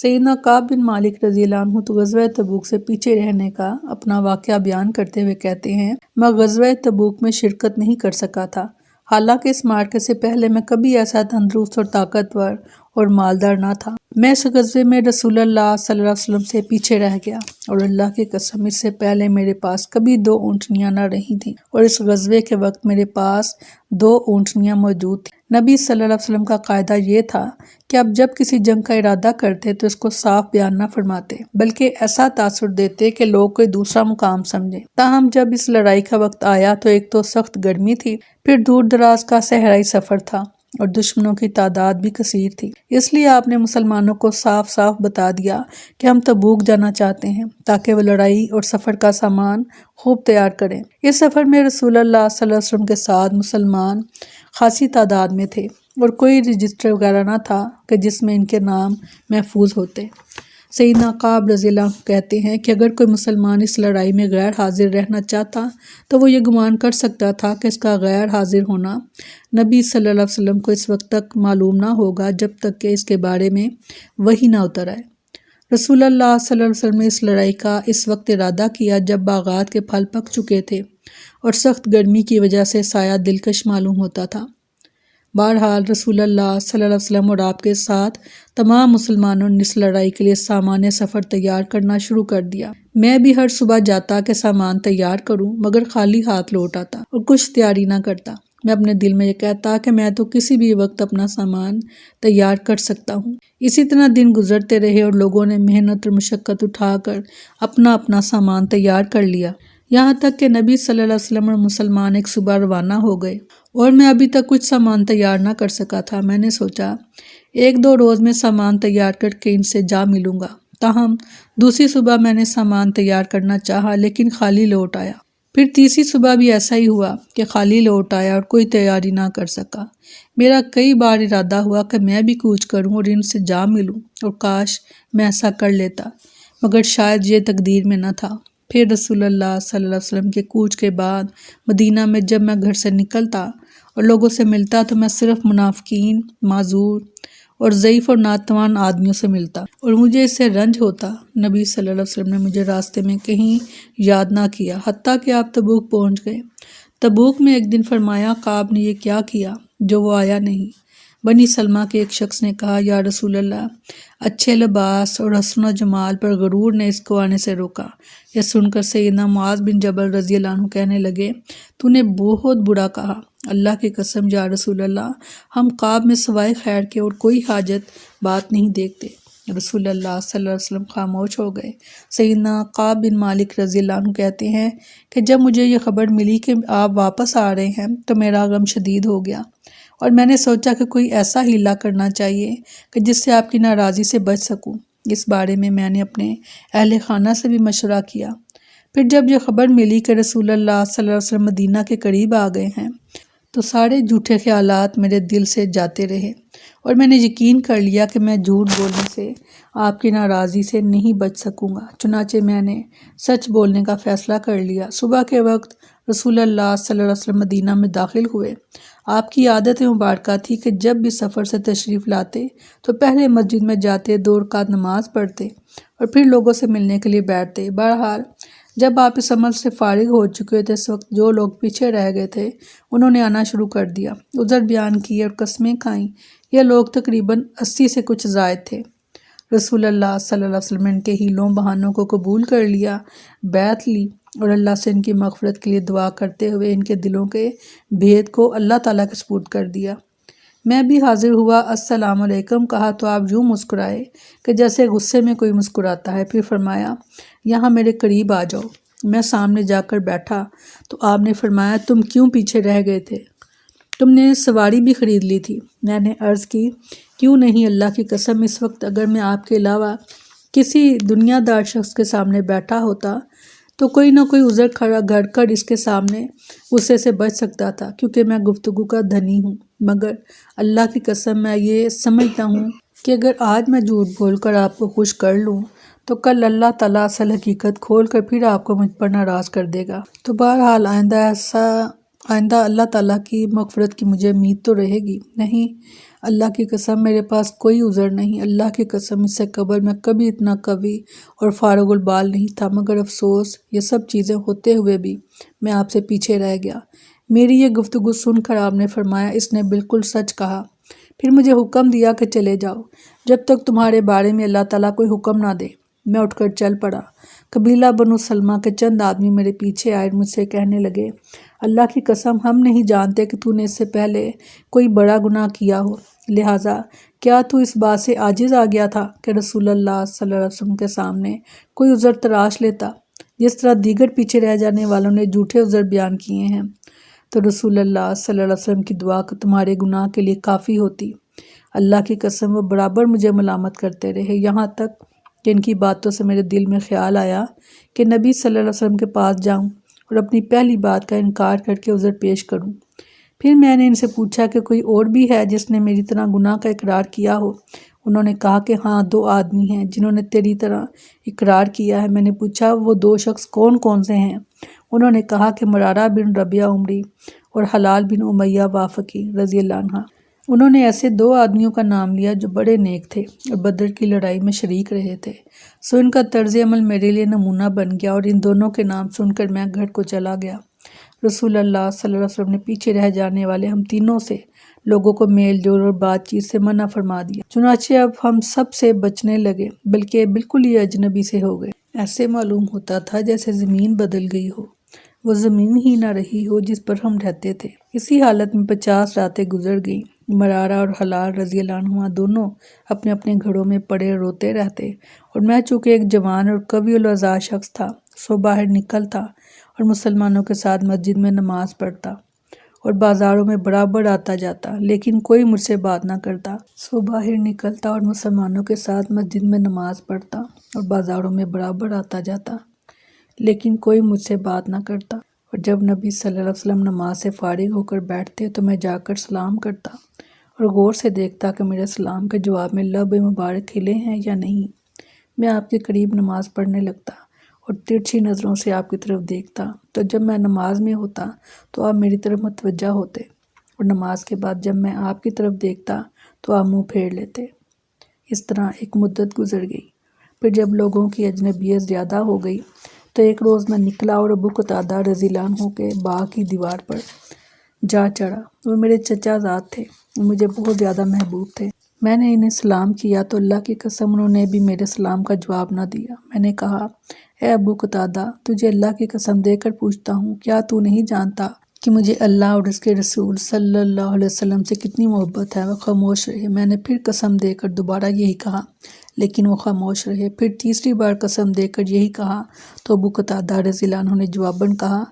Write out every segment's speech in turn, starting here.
سیدنا کعب بن مالک رضی اللہ عنہ تو غزوہ تبوک سے پیچھے رہنے کا اپنا واقعہ بیان کرتے ہوئے کہتے ہیں، میں غزوہ تبوک میں شرکت نہیں کر سکا تھا، حالانکہ اس مارکے سے پہلے میں کبھی ایسا تندرست اور طاقتور اور مالدار نہ تھا۔ میں اس غزوے میں رسول اللہ صلی اللہ علیہ وسلم سے پیچھے رہ گیا، اور اللہ کی قسم اس سے پہلے میرے پاس کبھی 2 اونٹنیاں نہ رہی تھیں، اور اس غزوے کے وقت میرے پاس 2 اونٹنیاں موجود تھیں۔ نبی صلی اللہ علیہ وسلم کا قاعدہ یہ تھا کہ آپ جب کسی جنگ کا ارادہ کرتے تو اس کو صاف بیان نہ فرماتے، بلکہ ایسا تاثر دیتے کہ لوگ کوئی دوسرا مقام سمجھیں۔ تاہم جب اس لڑائی کا وقت آیا تو ایک تو سخت گرمی تھی، پھر دور دراز کا صحرائی سفر تھا، اور دشمنوں کی تعداد بھی کثیر تھی۔ اس لیے آپ نے مسلمانوں کو صاف صاف بتا دیا کہ ہم تبوک جانا چاہتے ہیں، تاکہ وہ لڑائی اور سفر کا سامان خوب تیار کریں۔ اس سفر میں رسول اللہ صلی اللہ علیہ وسلم کے ساتھ مسلمان خاصی تعداد میں تھے، اور کوئی رجسٹر وغیرہ نہ تھا کہ جس میں ان کے نام محفوظ ہوتے۔ سیدنا کعب رضی اللہ عنہ کہتے ہیں کہ اگر کوئی مسلمان اس لڑائی میں غیر حاضر رہنا چاہتا تو وہ یہ گمان کر سکتا تھا کہ اس کا غیر حاضر ہونا نبی صلی اللہ علیہ وسلم کو اس وقت تک معلوم نہ ہوگا جب تک کہ اس کے بارے میں وحی نہ اتر آئے۔ رسول اللہ صلی اللہ علیہ وسلم نے اس لڑائی کا اس وقت ارادہ کیا جب باغات کے پھل پک چکے تھے اور سخت گرمی کی وجہ سے سایہ دلکش معلوم ہوتا تھا۔ بہرحال رسول اللہ صلی اللہ علیہ وسلم اور آپ کے ساتھ تمام مسلمانوں نے اس لڑائی کے لیے سامان سفر تیار کرنا شروع کر دیا۔ میں بھی ہر صبح جاتا کہ سامان تیار کروں، مگر خالی ہاتھ لوٹ آتا اور کچھ تیاری نہ کرتا۔ میں اپنے دل میں یہ کہتا کہ میں تو کسی بھی وقت اپنا سامان تیار کر سکتا ہوں۔ اسی طرح دن گزرتے رہے اور لوگوں نے محنت اور مشقت اٹھا کر اپنا اپنا سامان تیار کر لیا، یہاں تک کہ نبی صلی اللہ علیہ وسلم اور مسلمان ایک صبح روانہ ہو گئے، اور میں ابھی تک کچھ سامان تیار نہ کر سکا تھا۔ میں نے سوچا 1-2 روز میں سامان تیار کر کے ان سے جا ملوں گا۔ تاہم دوسری صبح میں نے سامان تیار کرنا چاہا لیکن خالی لوٹ آیا۔ پھر تیسری صبح بھی ایسا ہی ہوا کہ خالی لوٹ آیا اور کوئی تیاری نہ کر سکا۔ میرا کئی بار ارادہ ہوا کہ میں بھی کوچ کروں اور ان سے جا ملوں، اور کاش میں ایسا کر لیتا، مگر شاید یہ تقدیر میں نہ تھا۔ پھر رسول اللہ صلی اللہ علیہ وسلم کے کوچ کے بعد مدینہ میں جب میں گھر سے نکلتا اور لوگوں سے ملتا تو میں صرف منافقین، معذور اور ضعیف اور ناتوان آدمیوں سے ملتا، اور مجھے اس سے رنج ہوتا۔ نبی صلی اللہ علیہ وسلم نے مجھے راستے میں کہیں یاد نہ کیا، حتیٰ کہ آپ تبوک پہنچ گئے۔ تبوک میں ایک دن فرمایا، کعب نے یہ کیا کیا جو وہ آیا نہیں؟ بنی سلمہ کے ایک شخص نے کہا، یا رسول اللہ، اچھے لباس اور حسن و جمال پر غرور نے اس کو آنے سے روکا۔ یہ سن کر سیدنا معاذ بن جبل رضی اللہ عنہ کہنے لگے، تو نے بہت برا کہا، اللہ کی قسم یا رسول اللہ، ہم کعب میں سوائے خیر کے اور کوئی حاجت بات نہیں دیکھتے۔ رسول اللہ صلی اللہ علیہ وسلم خاموش ہو گئے۔ سیدنا کعب بن مالک رضی اللہ عنہ کہتے ہیں کہ جب مجھے یہ خبر ملی کہ آپ واپس آ رہے ہیں تو میرا غم شدید ہو گیا، اور میں نے سوچا کہ کوئی ایسا ہیلہ کرنا چاہیے کہ جس سے آپ کی ناراضی سے بچ سکوں۔ اس بارے میں نے اپنے اہل خانہ سے بھی مشورہ کیا۔ پھر جب یہ خبر ملی کہ رسول اللہ صلی اللہ علیہ وسلم مدینہ کے قریب آ گئے ہیں تو سارے جھوٹے خیالات میرے دل سے جاتے رہے، اور میں نے یقین کر لیا کہ میں جھوٹ بولنے سے آپ کی ناراضی سے نہیں بچ سکوں گا۔ چنانچہ میں نے سچ بولنے کا فیصلہ کر لیا۔ صبح کے وقت رسول اللہ صلی اللہ علیہ وسلم مدینہ میں داخل ہوئے۔ آپ کی عادت مبارکہ تھی کہ جب بھی سفر سے تشریف لاتے تو پہلے مسجد میں جاتے، 2 رکعت نماز پڑھتے اور پھر لوگوں سے ملنے کے لیے بیٹھتے۔ بہرحال جب آپ اس عمل سے فارغ ہو چکے تھے، اس وقت جو لوگ پیچھے رہ گئے تھے انہوں نے آنا شروع کر دیا، عذر بیان کیے اور قسمیں کھائیں۔ یہ لوگ تقریباً 80 سے کچھ زائد تھے۔ رسول اللہ صلی اللہ علیہ وسلم نے ان کے ہیلوں بہانوں کو قبول کر لیا، بیعت لی، اور اللہ سے ان کی مغفرت کے لیے دعا کرتے ہوئے ان کے دلوں کے بھید کو اللہ تعالیٰ کے سپرد کر دیا۔ میں بھی حاضر ہوا، السلام علیکم کہا تو آپ یوں مسکرائے کہ جیسے غصے میں کوئی مسکراتا ہے۔ پھر فرمایا، یہاں میرے قریب آ جاؤ۔ میں سامنے جا کر بیٹھا تو آپ نے فرمایا، تم کیوں پیچھے رہ گئے تھے؟ تم نے سواری بھی خرید لی تھی۔ میں نے عرض کی، کیوں نہیں، اللہ کی قسم اس وقت اگر میں آپ کے علاوہ کسی دنیا دار شخص کے سامنے بیٹھا ہوتا تو کوئی نہ کوئی عذر کھڑا گھڑ کر اس کے سامنے غصے سے بچ سکتا تھا، کیونکہ میں گفتگو کا دھنی ہوں۔ مگر اللہ کی قسم میں یہ سمجھتا ہوں کہ اگر آج میں جھوٹ بول کر آپ کو خوش کر لوں تو کل اللہ تعالیٰ اصل حقیقت کھول کر پھر آپ کو مجھ پر ناراض کر دے گا۔ تو بہرحال آئندہ اللہ تعالیٰ کی مغفرت کی مجھے امید تو رہے گی، نہیں اللہ کی قسم میرے پاس کوئی عذر نہیں، اللہ کی قسم اس سے قبل میں کبھی اتنا قوی اور فارغ البال نہیں تھا، مگر افسوس یہ سب چیزیں ہوتے ہوئے بھی میں آپ سے پیچھے رہ گیا۔ میری یہ گفتگو سن کر آپ نے فرمایا، اس نے بالکل سچ کہا۔ پھر مجھے حکم دیا کہ چلے جاؤ جب تک تمہارے بارے میں اللہ تعالیٰ کوئی حکم نہ دے۔ میں اٹھ کر چل پڑا۔ قبیلہ بنو سلمہ کے چند آدمی میرے پیچھے آئے اور مجھ سے کہنے لگے، اللہ کی قسم ہم نہیں جانتے کہ تو نے اس سے پہلے کوئی بڑا گناہ کیا ہو، لہٰذا کیا تو اس بات سے عاجز آ گیا تھا کہ رسول اللہ صلی اللہ علیہ وسلم کے سامنے کوئی عذر تراش لیتا، جس طرح دیگر پیچھے رہ جانے والوں نے جھوٹے عذر بیان کیے ہیں؟ تو رسول اللہ صلی اللہ علیہ وسلم کی دعا تمہارے گناہ کے لیے کافی ہوتی۔ اللہ کی قسم وہ برابر مجھے ملامت کرتے رہے، یہاں تک کہ ان کی باتوں سے میرے دل میں خیال آیا کہ نبی صلی اللہ علیہ وسلم کے پاس جاؤں اور اپنی پہلی بات کا انکار کر کے عذر پیش کروں۔ پھر میں نے ان سے پوچھا کہ کوئی اور بھی ہے جس نے میری طرح گناہ کا اقرار کیا ہو؟ انہوں نے کہا کہ ہاں 2 آدمی ہیں جنہوں نے تیری طرح اقرار کیا ہے۔ میں نے پوچھا وہ 2 شخص کون کون سے ہیں؟ انہوں نے کہا کہ مرارہ بن ربیعہ عمری اور حلال بن امیہ وافقی رضی اللہ عنہ۔ انہوں نے ایسے 2 آدمیوں کا نام لیا جو بڑے نیک تھے اور بدر کی لڑائی میں شریک رہے تھے، سو ان کا طرز عمل میرے لیے نمونہ بن گیا اور ان دونوں کے نام سن کر میں گھر کو چلا گیا۔ رسول اللہ صلی اللہ علیہ وسلم نے پیچھے رہ جانے والے ہم تینوں سے لوگوں کو میل جول اور بات چیت سے منع فرما دیا، چنانچہ اب ہم سب سے بچنے لگے، بلکہ بالکل ہی اجنبی سے ہو گئے۔ ایسے معلوم ہوتا تھا جیسے زمین بدل گئی ہو، وہ زمین ہی نہ رہی ہو جس پر ہم رہتے تھے۔ اسی حالت میں 50 راتیں گزر گئیں۔ مرارہ اور حلال رضی اللہ عنہما دونوں اپنے اپنے گھروں میں پڑے روتے رہتے، اور میں چونکہ ایک جوان اور قوی الاعضاء شخص تھا، سو باہر نکلتا اور مسلمانوں کے ساتھ مسجد میں نماز پڑھتا اور بازاروں میں برابر آتا جاتا، لیکن کوئی مجھ سے بات نہ کرتا۔ سو باہر نکلتا اور مسلمانوں کے ساتھ مسجد میں نماز پڑھتا اور بازاروں میں برابر آتا جاتا، لیکن کوئی مجھ سے بات نہ کرتا۔ اور جب نبی صلی اللہ علیہ وسلم نماز سے فارغ ہو کر بیٹھتے تو میں جا کر سلام کرتا اور غور سے دیکھتا کہ میرے سلام کے جواب میں لب مبارک کھلے ہیں یا نہیں۔ میں آپ کے قریب نماز پڑھنے لگتا اور ترچھی نظروں سے آپ کی طرف دیکھتا، تو جب میں نماز میں ہوتا تو آپ میری طرف متوجہ ہوتے، اور نماز کے بعد جب میں آپ کی طرف دیکھتا تو آپ منہ پھیر لیتے۔ اس طرح ایک مدت گزر گئی۔ پھر جب لوگوں کی اجنبیت زیادہ ہو گئی تو ایک روز میں نکلا اور ابو قتادہ رضی اللہ عنہ کے باغ کی دیوار پر جا چڑھا۔ وہ میرے چچا زاد تھے، وہ مجھے بہت زیادہ محبوب تھے۔ میں نے انہیں سلام کیا تو اللہ کی قسم انہوں نے بھی میرے سلام کا جواب نہ دیا۔ میں نے کہا، اے ابو قتادہ، تجھے اللہ کی قسم دے کر پوچھتا ہوں، کیا تو نہیں جانتا کہ مجھے اللہ اور اس کے رسول صلی اللہ علیہ وسلم سے کتنی محبت ہے؟ وہ خاموش رہے۔ میں نے پھر قسم دے کر دوبارہ یہی کہا، لیکن وہ خاموش رہے۔ پھر تیسری بار قسم دے کر یہی کہا تو ابو قتادہ رضی اللہ عنہ نے جواباً کہا،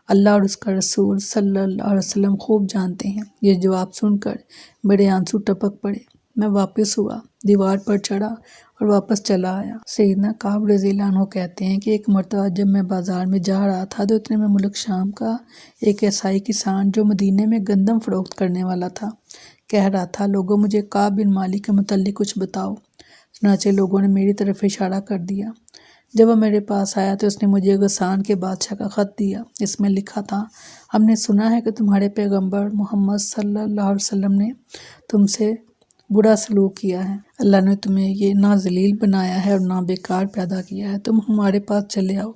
اللہ اور اس کا رسول صلی اللہ علیہ وسلم خوب جانتے ہیں۔ یہ جواب سن کر میرے آنسو ٹپک پڑے۔ میں واپس ہوا، دیوار پر چڑھا اور واپس چلا آیا۔ سیدنا کعب رضی اللہ عنہ کہتے ہیں کہ ایک مرتبہ جب میں بازار میں جا رہا تھا تو اتنے میں ملک شام کا ایک عیسائی کسان جو مدینے میں گندم فروخت کرنے والا تھا کہہ رہا تھا، لوگوں مجھے کعب بن مالک کے متعلق کچھ بتاؤ۔ چنانچہ لوگوں نے میری طرف اشارہ کر دیا۔ جب وہ میرے پاس آیا تو اس نے مجھے غسان کے بادشاہ کا خط دیا۔ اس میں لکھا تھا، ہم نے سنا ہے کہ تمہارے پیغمبر محمد صلی اللہ علیہ وسلم نے تم سے برا سلوک کیا ہے۔ اللہ نے تمہیں یہ نہ ذلیل بنایا ہے اور نہ بیکار پیدا کیا ہے۔ تم ہمارے پاس چلے آؤ،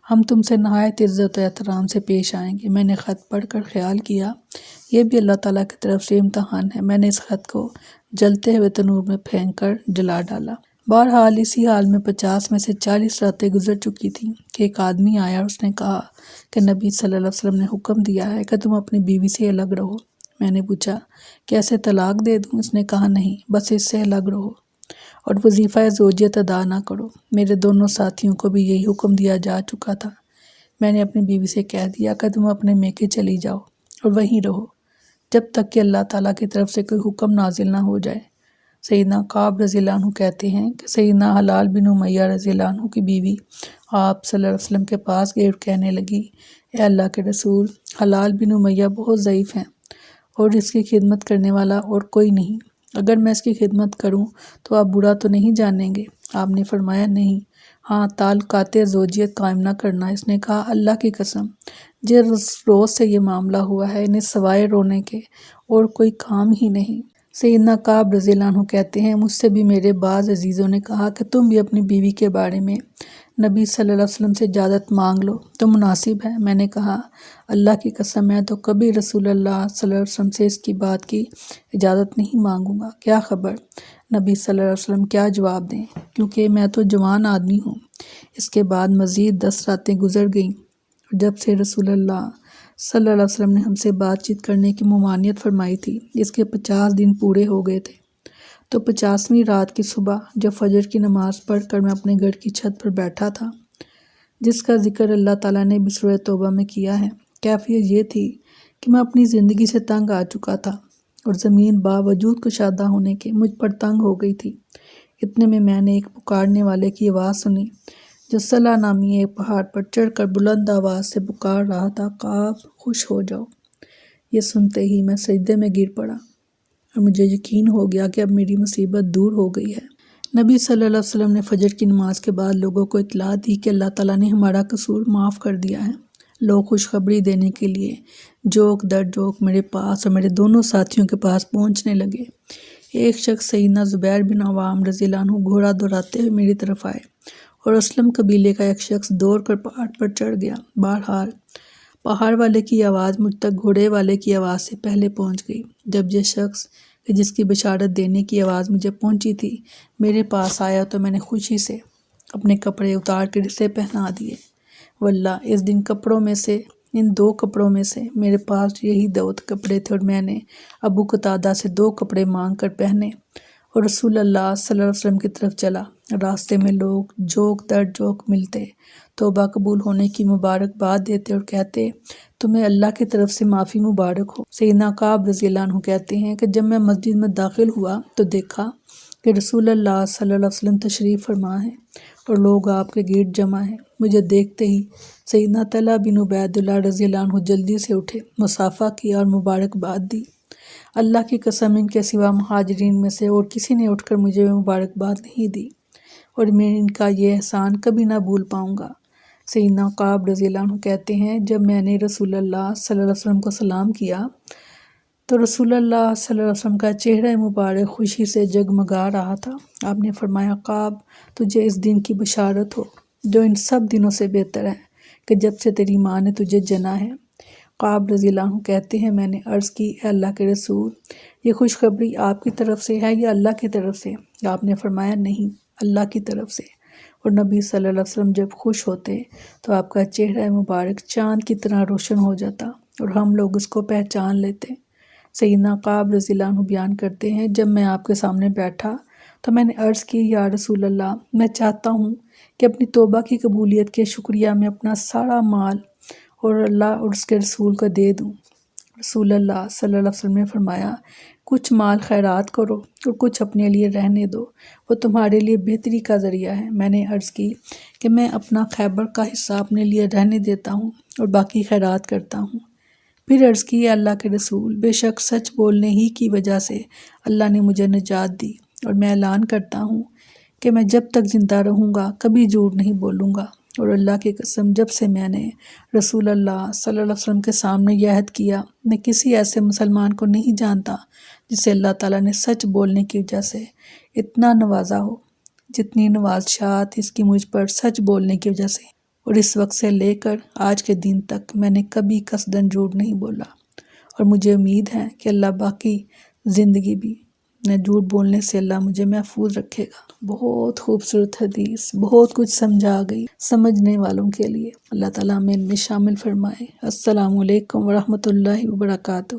ہم تم سے نہایت عزت و احترام سے پیش آئیں گے۔ میں نے خط پڑھ کر خیال کیا، یہ بھی اللہ تعالیٰ کی طرف سے امتحان ہے۔ میں نے اس خط کو جلتے ہوئے تنور میں پھینک کر جلا ڈالا۔ بہرحال اسی حال میں 50 میں سے 40 راتیں گزر چکی تھیں کہ ایک آدمی آیا اور اس نے کہا کہ نبی صلی اللہ علیہ وسلم نے حکم دیا ہے کہ تم اپنی بیوی سے الگ رہو۔ میں نے پوچھا، کیسے طلاق دے دوں؟ اس نے کہا، نہیں، بس اس سے الگ رہو اور وظیفہ زوجیت ادا نہ کرو۔ میرے دونوں ساتھیوں کو بھی یہی حکم دیا جا چکا تھا۔ میں نے اپنی بیوی سے کہہ دیا کہ تم اپنے میکے چلی جاؤ اور وہیں رہو جب تک کہ اللہ تعالیٰ کی طرف سے کوئی حکم نازل نہ ہو جائے۔ سیدنا کعب رضی اللہ عنہ کہتے ہیں کہ سیدنا حلال بن امیہ رضی اللہ عنہ کی بیوی آپ صلی اللہ علیہ وسلم کے پاس گئی اور کہنے لگی، اے اللہ کے رسول، حلال بن امیہ بہت ضعیف ہیں اور اس کی خدمت کرنے والا اور کوئی نہیں۔ اگر میں اس کی خدمت کروں تو آپ برا تو نہیں جانیں گے؟ آپ نے فرمایا، نہیں، ہاں، تعلقات زوجیت قائم نہ کرنا۔ اس نے کہا، اللہ کی قسم، جس روز سے یہ معاملہ ہوا ہے انہیں سوائے رونے کے اور کوئی کام ہی نہیں۔ سیدنا کعب رضی اللہ عنہ کہتے ہیں مجھ سے بھی میرے بعض عزیزوں نے کہا کہ تم بھی اپنی بیوی کے بارے میں نبی صلی اللہ علیہ وسلم سے اجازت مانگ لو تو مناسب ہے۔ میں نے کہا اللہ کی قسم میں تو کبھی رسول اللہ صلی اللہ علیہ وسلم سے اس کی بات کی اجازت نہیں مانگوں گا، کیا خبر نبی صلی اللہ علیہ وسلم کیا جواب دیں، کیونکہ میں تو جوان آدمی ہوں۔ اس کے بعد مزید 10 راتیں گزر گئیں اور جب سے رسول اللہ صلی اللہ علیہ وسلم نے ہم سے بات چیت کرنے کی ممانعت فرمائی تھی، اس کے 50 دن پورے ہو گئے تھے، تو 50ویں رات کی صبح جب فجر کی نماز پڑھ کر میں اپنے گھر کی چھت پر بیٹھا تھا، جس کا ذکر اللہ تعالیٰ نے بھی سورہ توبہ میں کیا ہے، کیفیت یہ تھی کہ میں اپنی زندگی سے تنگ آ چکا تھا اور زمین باوجود کشادہ ہونے کے مجھ پر تنگ ہو گئی تھی۔ اتنے میں نے ایک پکارنے والے کی آواز سنی جو صلا نامی ایک پہاڑ پر چڑھ کر بلند آواز سے پکار رہا تھا، کعب خوش ہو جاؤ۔ یہ سنتے ہی میں سجدے میں گر پڑا اور مجھے یقین ہو گیا کہ اب میری مصیبت دور ہو گئی ہے۔ نبی صلی اللہ علیہ وسلم نے فجر کی نماز کے بعد لوگوں کو اطلاع دی کہ اللہ تعالیٰ نے ہمارا قصور معاف کر دیا ہے۔ لوگ خوشخبری دینے کے لیے جوک در جوک میرے پاس اور میرے دونوں ساتھیوں کے پاس پہنچنے لگے۔ ایک شخص سیدنا زبیر بن عوام رضی اللہ عنہ گھوڑا دوڑاتے ہوئے میری طرف آئے اور اسلم قبیلے کا ایک شخص دوڑ کر پہاڑ پر چڑھ گیا۔ بہرحال پہاڑ والے کی آواز مجھ تک گھوڑے والے کی آواز سے پہلے پہنچ گئی۔ جب یہ شخص جس کی بشارت دینے کی آواز مجھے پہنچی تھی میرے پاس آیا تو میں نے خوشی سے اپنے کپڑے اتار کر اسے پہنا دیے۔ واللہ اس دن کپڑوں میں سے ان 2 کپڑوں میں سے میرے پاس یہی 2 کپڑے تھے اور میں نے ابو قتادہ سے 2 کپڑے مانگ کر پہنے اور رسول اللہ صلی اللہ علیہ وسلم کی طرف چلا۔ راستے میں لوگ جوک در جوک ملتے، توبہ قبول ہونے کی مبارکباد دیتے اور کہتے تمہیں اللہ کی طرف سے معافی مبارک ہو۔ سیدنا کعب رضی اللہ عنہ کہتے ہیں کہ جب میں مسجد میں داخل ہوا تو دیکھا کہ رسول اللہ صلی اللہ علیہ وسلم تشریف فرما ہے اور لوگ آپ کے گرد جمع ہیں۔ مجھے دیکھتے ہی سیدنا طلحہ بن عبید اللہ رضی اللہ عنہ جلدی سے اٹھے، مصافحہ کیا اور مبارکباد دی۔ اللہ کی قسم ان کے سوا مہاجرین میں سے اور کسی نے اٹھ کر مجھے مبارکباد نہیں دی اور میں ان کا یہ احسان کبھی نہ بھول پاؤں گا۔ سیدنا کعب رضی اللہ عنہ کہتے ہیں جب میں نے رسول اللہ صلی اللہ علیہ وسلم کو سلام کیا تو رسول اللہ صلی اللہ علیہ وسلم کا چہرہ مبارک خوشی سے جگمگا رہا تھا۔ آپ نے فرمایا کعب تجھے اس دن کی بشارت ہو جو ان سب دنوں سے بہتر ہے کہ جب سے تیری ماں نے تجھے جنا ہے۔ کعب رضی اللہ عنہ کہتے ہیں میں نے عرض کی اے اللہ کے رسول یہ خوشخبری آپ کی طرف سے ہے یا اللہ کی طرف سے؟ آپ نے فرمایا نہیں، اللہ کی طرف سے۔ اور نبی صلی اللہ علیہ وسلم جب خوش ہوتے تو آپ کا چہرہ مبارک چاند کی طرح روشن ہو جاتا اور ہم لوگ اس کو پہچان لیتے۔ سیدنا کعب رضی اللہ عنہ بیان کرتے ہیں جب میں آپ کے سامنے بیٹھا تو میں نے عرض کی یا رسول اللہ میں چاہتا ہوں کہ اپنی توبہ کی قبولیت کے شکریہ میں اپنا سارا مال اور اللہ اور اس کے رسول کو دے دوں۔ رسول اللہ صلی اللہ علیہ وسلم نے فرمایا کچھ مال خیرات کرو اور کچھ اپنے لیے رہنے دو، وہ تمہارے لیے بہتری کا ذریعہ ہے۔ میں نے عرض کی کہ میں اپنا خیبر کا حصہ اپنے لیے رہنے دیتا ہوں اور باقی خیرات کرتا ہوں۔ پھر عرض کی اللہ کے رسول بے شک سچ بولنے ہی کی وجہ سے اللہ نے مجھے نجات دی اور میں اعلان کرتا ہوں کہ میں جب تک زندہ رہوں گا کبھی جھوٹ نہیں بولوں گا، اور اللہ کی قسم جب سے میں نے رسول اللہ صلی اللہ علیہ وسلم کے سامنے یہ عہد کیا میں کسی ایسے مسلمان کو نہیں جانتا جسے اللہ تعالیٰ نے سچ بولنے کی وجہ سے اتنا نوازا ہو جتنی نوازشات اس کی مجھ پر سچ بولنے کی وجہ سے، اور اس وقت سے لے کر آج کے دن تک میں نے کبھی قصداً جھوٹ نہیں بولا اور مجھے امید ہے کہ اللہ باقی زندگی بھی میں جھوٹ بولنے سے اللہ مجھے محفوظ رکھے گا۔ بہت خوبصورت حدیث، بہت کچھ سمجھا گئی سمجھنے والوں کے لیے۔ اللہ تعالیٰ ہمیں ان میں شامل فرمائے۔ السلام علیکم ورحمۃ اللہ وبرکاتہ۔